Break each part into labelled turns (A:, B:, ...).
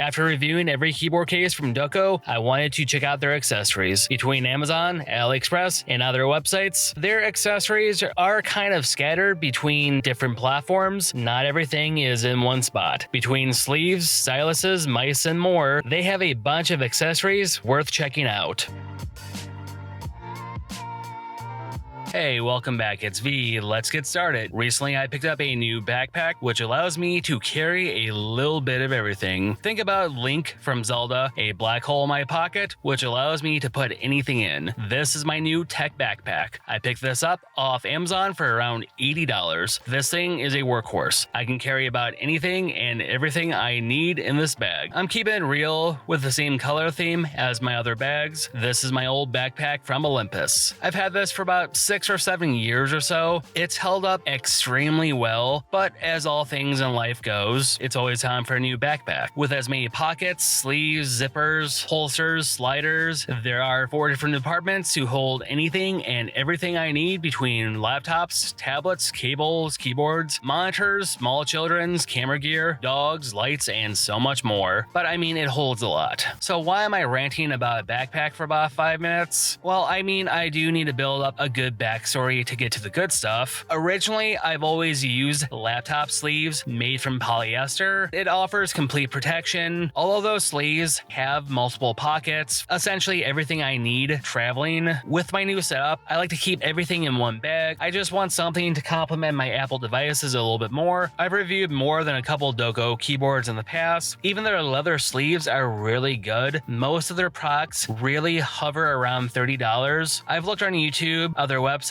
A: After reviewing every keyboard case from Doko, I wanted to check out their accessories. Between Amazon, AliExpress, and other websites, their accessories are kind of scattered between different platforms. Not everything is in one spot. Between sleeves, styluses, mice, and more, they have a bunch of accessories worth checking out. Hey, welcome back, it's V. Let's get started. Recently, I picked up a new backpack, which allows me to carry a little bit of everything. Think about Link from Zelda, a black hole in my pocket, which allows me to put anything in. This is my new tech backpack. I picked this up off Amazon for around $80. This thing is a workhorse. I can carry about anything and everything I need in this bag. I'm keeping it real with the same color theme as my other bags. This is my old backpack from Olympus. I've had this for about 6 or 7 years or so. It's held up extremely well, but as all things in life goes, it's always time for a new backpack. With as many pockets, sleeves, zippers, holsters, sliders, there are 4 different compartments to hold anything and everything I need between laptops, tablets, cables, keyboards, monitors, small children's, camera gear, dogs, lights, and so much more. But I mean, it holds a lot. So why am I ranting about a backpack for about 5 minutes? Well, I mean, I do need to build up a good backstory to get to the good stuff. Originally, I've always used laptop sleeves made from polyester. It offers complete protection. All of those sleeves have multiple pockets, essentially everything I need traveling. With my new setup, I like to keep everything in one bag. I just want something to complement my Apple devices a little bit more. I've reviewed more than a couple Doko keyboards in the past. Even their leather sleeves are really good. Most of their products really hover around $30. I've looked on YouTube, other websites.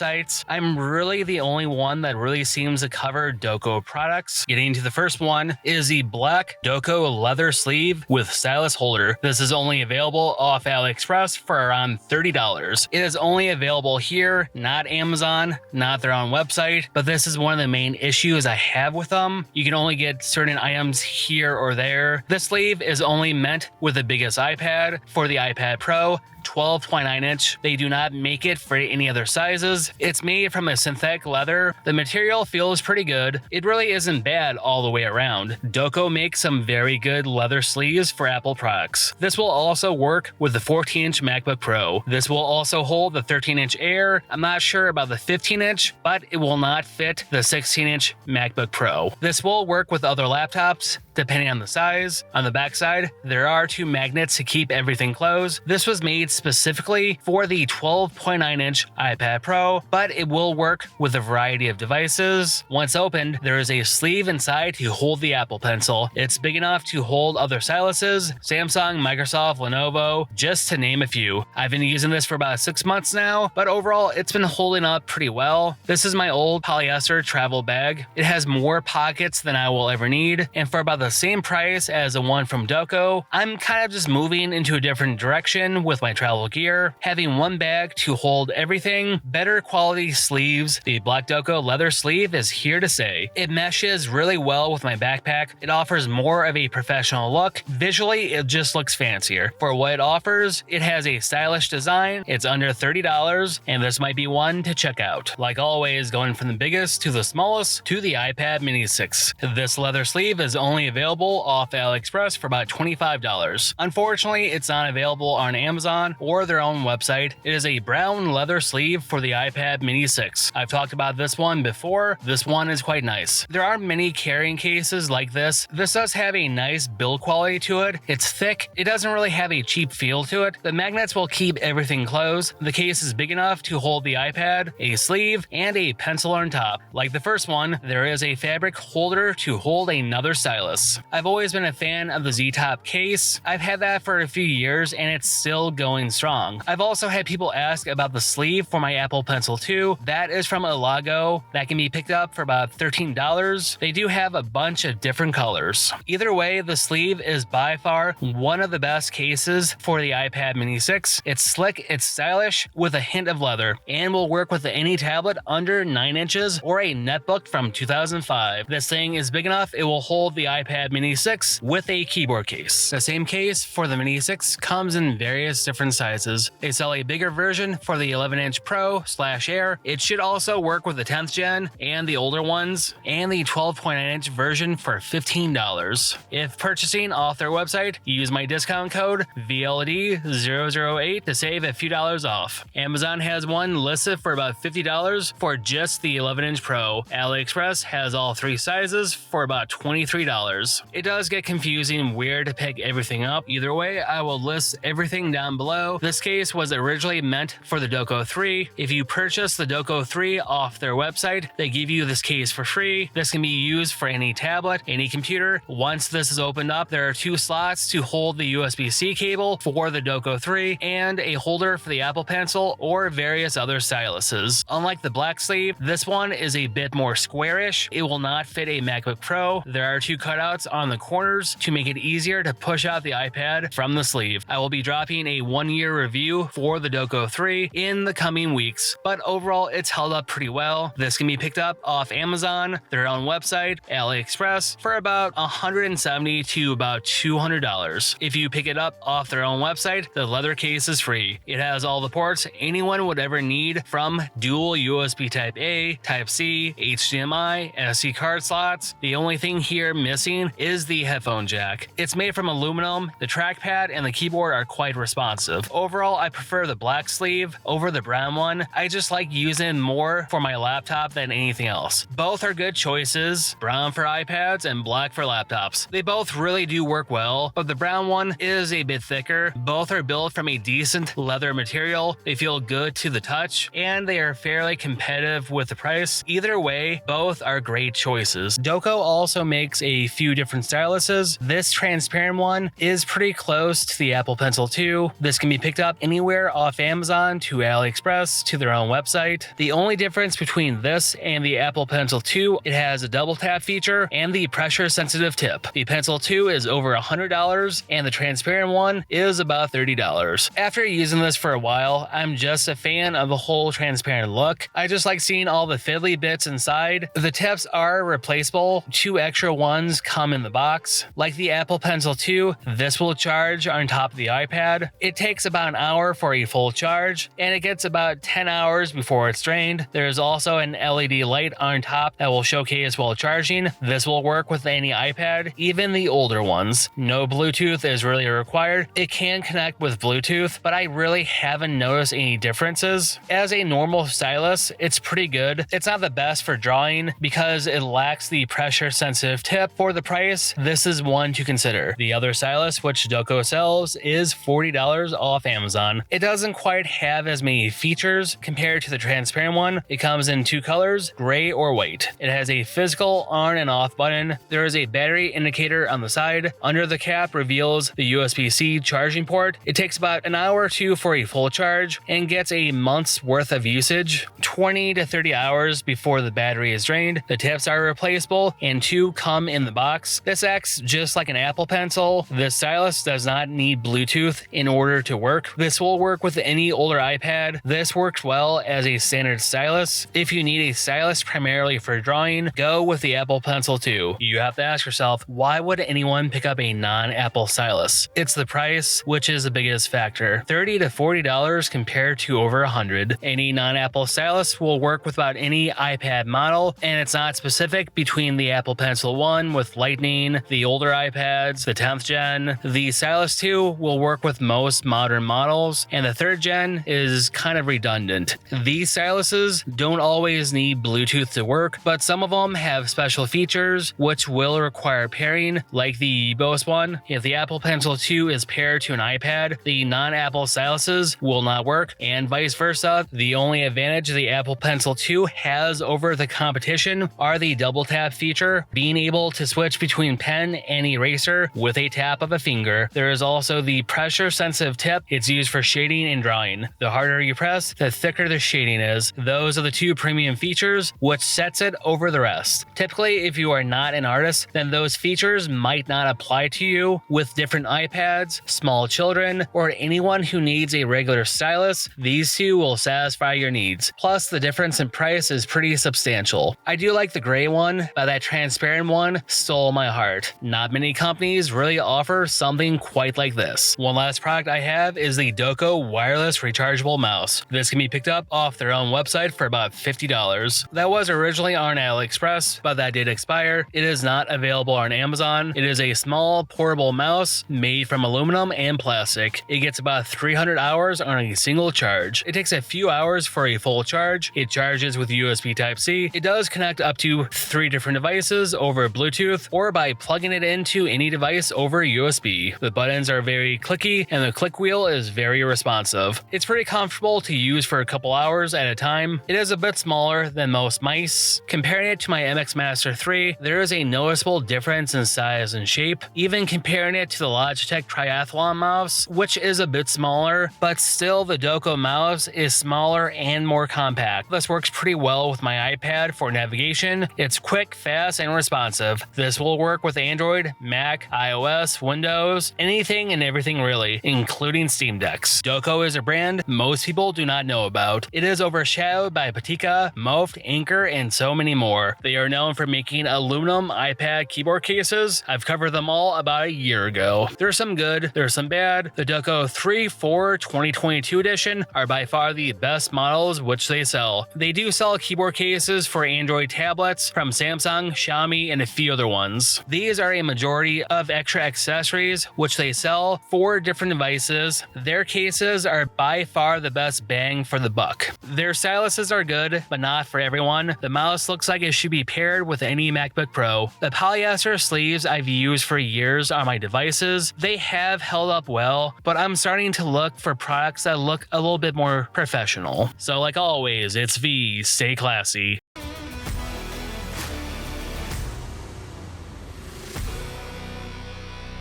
A: I'm really the only one that really seems to cover Doko products. Getting to the first one is the black Doko leather sleeve with stylus holder. This is only available off AliExpress for around $30. It is only available here, not Amazon, not their own website, but this is one of the main issues I have with them. You can only get certain items here or there. This sleeve is only meant with the biggest iPad. For the iPad Pro, 12.9 inch. They do not make it for any other sizes. It's made from a synthetic leather. The material feels pretty good. It really isn't bad all the way around. Doko makes some very good leather sleeves for Apple products. This will also work with the 14-inch MacBook Pro. This will also hold the 13-inch Air. I'm not sure about the 15-inch, but it will not fit the 16-inch MacBook Pro. This will work with other laptops, depending on the size. On the backside, there are 2 magnets to keep everything closed. This was made specifically for the 12.9-inch iPad Pro, but it will work with a variety of devices. Once opened, there is a sleeve inside to hold the Apple Pencil. It's big enough to hold other styluses, Samsung, Microsoft, Lenovo, just to name a few. I've been using this for about 6 months now, but overall, it's been holding up pretty well. This is my old polyester travel bag. It has more pockets than I will ever need, and for about the same price as the one from Doko, I'm kind of just moving into a different direction with my travel gear. Having one bag to hold everything, better quality sleeves. The black Doko leather sleeve is here to stay. It meshes really well with my backpack. It offers more of a professional look. Visually, it just looks fancier. For what it offers, it has a stylish design. It's under $30, and this might be one to check out. Like always, going from the biggest to the smallest to the iPad Mini 6. This leather sleeve is only available off AliExpress for about $25. Unfortunately, it's not available on Amazon or their own website. It is a brown leather sleeve for the iPad Mini 6. I've talked about this one before. This one is quite nice. There are many carrying cases like this. This does have a nice build quality to it. It's thick. It doesn't really have a cheap feel to it. The magnets will keep everything closed. The case is big enough to hold the iPad, a sleeve, and a pencil on top. Like the first one, there is a fabric holder to hold another stylus. I've always been a fan of the Z-Top case. I've had that for a few years and it's still going strong. I've also had people ask about the sleeve for my Apple Pencil 2. That is from Elago. That can be picked up for about $13. They do have a bunch of different colors. Either way, the sleeve is by far one of the best cases for the iPad Mini 6. It's slick, it's stylish, with a hint of leather, and will work with any tablet under 9 inches or a netbook from 2005. This thing is big enough it will hold the iPad iPad Mini 6 with a keyboard case. The same case for the Mini 6 comes in various different sizes. They sell a bigger version for the 11-inch Pro/Air. It should also work with the 10th gen and the older ones, and the 12.9-inch version for $15. If purchasing off their website, use my discount code VLD008 to save a few dollars off. Amazon has one listed for about $50 for just the 11-inch Pro. AliExpress has all three sizes for about $23. It does get confusing where to pick everything up. Either way, I will list everything down below. This case was originally meant for the Doko 3. If you purchase the Doko 3 off their website, they give you this case for free. This can be used for any tablet, any computer. Once this is opened up, there are two slots to hold the USB-C cable for the Doko 3 and a holder for the Apple Pencil or various other styluses. Unlike the black sleeve, this one is a bit more squarish. It will not fit a MacBook Pro. There are two cutouts on the corners to make it easier to push out the iPad from the sleeve. I will be dropping a 1-year review for the Doko 3 in the coming weeks, but overall it's held up pretty well. This can be picked up off Amazon, their own website, AliExpress for about $170 to about $200. If you pick it up off their own website, the leather case is free. It has all the ports anyone would ever need, from dual USB Type-A, Type-C, HDMI, SD card slots. The only thing here missing is the headphone jack. It's made from aluminum. The trackpad and the keyboard are quite responsive. Overall, I prefer the black sleeve over the brown one. I just like using more for my laptop than anything else. Both are good choices, brown for iPads and black for laptops. They both really do work well, but the brown one is a bit thicker. Both are built from a decent leather material. They feel good to the touch, and they are fairly competitive with the price. Either way, both are great choices. Doko also makes a few different styluses. This transparent one is pretty close to the Apple Pencil 2. This can be picked up anywhere off Amazon to AliExpress to their own website. The only difference between this and the Apple Pencil 2, it has a double tap feature and the pressure sensitive tip. The Pencil 2 is over $100 and the transparent one is about $30. After using this for a while, I'm just a fan of the whole transparent look. I just like seeing all the fiddly bits inside. The tips are replaceable. 2 extra ones come in the box. Like the Apple Pencil 2, this will charge on top of the iPad. It takes about an hour for a full charge, and it gets about 10 hours before it's drained. There is also an LED light on top that will showcase while charging. This will work with any iPad, even the older ones. No Bluetooth is really required. It can connect with Bluetooth, but I really haven't noticed any differences. As a normal stylus, it's pretty good. It's not the best for drawing because it lacks the pressure sensitive tip. For the price, this is one to consider. The other stylus, which Doko sells, is $40 off Amazon. It doesn't quite have as many features compared to the transparent one. It comes in 2 colors, gray or white. It has a physical on and off button. There is a battery indicator on the side. Under the cap reveals the USB-C charging port. It takes about an hour or two for a full charge and gets a month's worth of usage, 20 to 30 hours before the battery is drained. The tips are replaceable and 2 come in the box. This acts just like an Apple Pencil. This stylus does not need Bluetooth in order to work. This will work with any older iPad. This works well as a standard stylus. If you need a stylus primarily for drawing, go with the Apple Pencil 2. You have to ask yourself, why would anyone pick up a non-Apple stylus? It's the price, which is the biggest factor. $30 to $40 compared to over $100. Any non-Apple stylus will work with about any iPad model, and it's not specific between the Apple Pencil 1 with Lightning, the older iPads, the 10th gen. The Stylus 2 will work with most modern models, and the 3rd gen is kind of redundant. These styluses don't always need Bluetooth to work, but some of them have special features which will require pairing, like the EBOS one. If the Apple Pencil 2 is paired to an iPad, the non-Apple styluses will not work, and vice versa. The only advantage the Apple Pencil 2 has over the competition are the double tap feature, being able to switch between pen and eraser with a tap of a finger. There is also the pressure sensitive tip. It's used for shading and drawing. The harder you press, the thicker the shading is. Those are the 2 premium features, which sets it over the rest. Typically, if you are not an artist, then those features might not apply to you. With different iPads, small children, or anyone who needs a regular stylus, these 2 will satisfy your needs. Plus, the difference in price is pretty substantial. I do like the gray one, but that transparent one stole stole my heart. Not many companies really offer something quite like this. One last product I have is the Doko wireless rechargeable mouse. This can be picked up off their own website for about $50. That was originally on AliExpress, but that did expire. It is not available on Amazon. It is a small portable mouse made from aluminum and plastic. It gets about 300 hours on a single charge. It takes a few hours for a full charge. It charges with USB Type-C. It does connect up to 3 different devices over Bluetooth or by plugging it into any device over USB. The buttons are very clicky and the click wheel is very responsive. It's pretty comfortable to use for a couple hours at a time. It is a bit smaller than most mice. Comparing it to my MX Master 3, there is a noticeable difference in size and shape. Even comparing it to the Logitech Triathlon mouse, which is a bit smaller, but still the Doko mouse is smaller and more compact. This works pretty well with my iPad for navigation. It's quick, fast, and responsive. This will work with Android, Mac, iOS, Windows, anything and everything really, including Steam Decks. Doko is a brand most people do not know about. It is overshadowed by Patika, Moft, Anker, and so many more. They are known for making aluminum iPad keyboard cases. I've covered them all about a year ago. There's some good, there's some bad. The Doko 3-4 2022 edition are by far the best models which they sell. They do sell keyboard cases for Android tablets from Samsung, Xiaomi, and a few other ones. These are a majority of extra accessories which they sell for different devices. Their cases are by far the best bang for the buck. Their styluses are good, but not for everyone. The mouse looks like it should be paired with any MacBook Pro. The polyester sleeves I've used for years on my devices. They have held up well, but I'm starting to look for products that look a little bit more professional. So like always, it's V, stay classy.